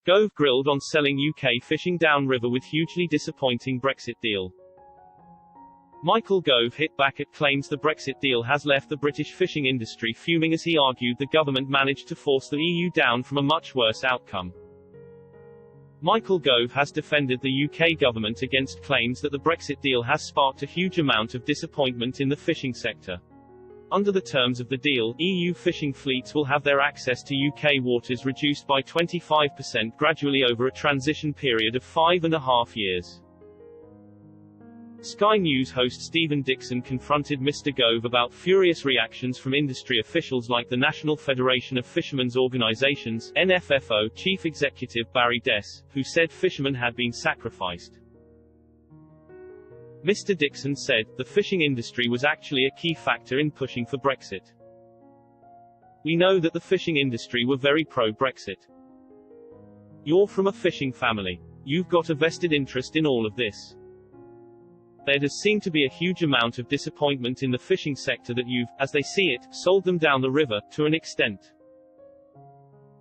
Gove grilled on selling UK fishing downriver with hugely disappointing Brexit deal. Michael Gove hit back at claims the Brexit deal has left the British fishing industry fuming as he argued the government managed to force the EU down from a much worse outcome. Michael Gove has defended the UK government against claims that the Brexit deal has sparked a huge amount of disappointment in the fishing sector. Under the terms of the deal, EU fishing fleets will have their access to UK waters reduced by 25% gradually over a transition period of 5.5 years. Sky News host Stephen Dixon confronted Mr. Gove about furious reactions from industry officials like the National Federation of Fishermen's Organisations (NFFO) Chief Executive Barry Dess, who said fishermen had been sacrificed. Mr. Dixon said, "The fishing industry was actually a key factor in pushing for Brexit. We know that the fishing industry were very pro-Brexit. You're from a fishing family. You've got a vested interest in all of this. There does seem to be a huge amount of disappointment in the fishing sector that you've, as they see it, sold them down the river, to an extent."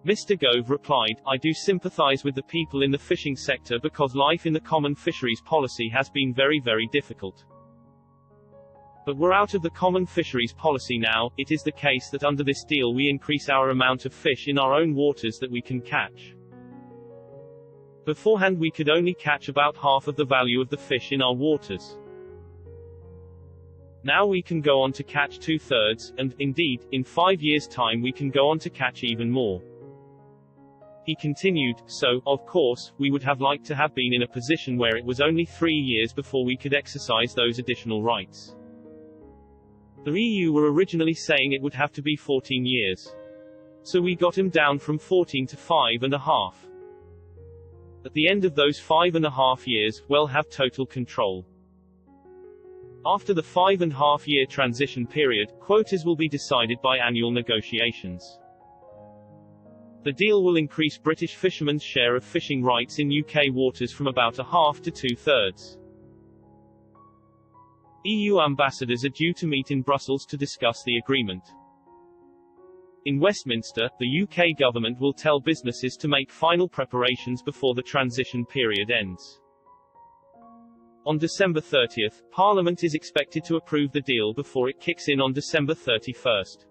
Mr. Gove replied, "I do sympathize with the people in the fishing sector because life in the common fisheries policy has been very, very difficult. But we're out of the common fisheries policy now. It is the case that under this deal we increase our amount of fish in our own waters that we can catch. Beforehand we could only catch about half of the value of the fish in our waters. Now we can go on to catch 2/3, and, indeed, in 5 years' time we can go on to catch even more." He continued, "So, of course, we would have liked to have been in a position where it was only 3 years before we could exercise those additional rights. The EU were originally saying it would have to be 14 years. So we got him down from 14 to 5.5. At the end of those 5.5 years, we'll have total control. After the 5.5-year transition period, quotas will be decided by annual negotiations. The deal will increase British fishermen's share of fishing rights in UK waters from about a half to 2/3. EU ambassadors are due to meet in Brussels to discuss the agreement. In Westminster, the UK government will tell businesses to make final preparations before the transition period ends. On December 30th, Parliament is expected to approve the deal before it kicks in on December 31st.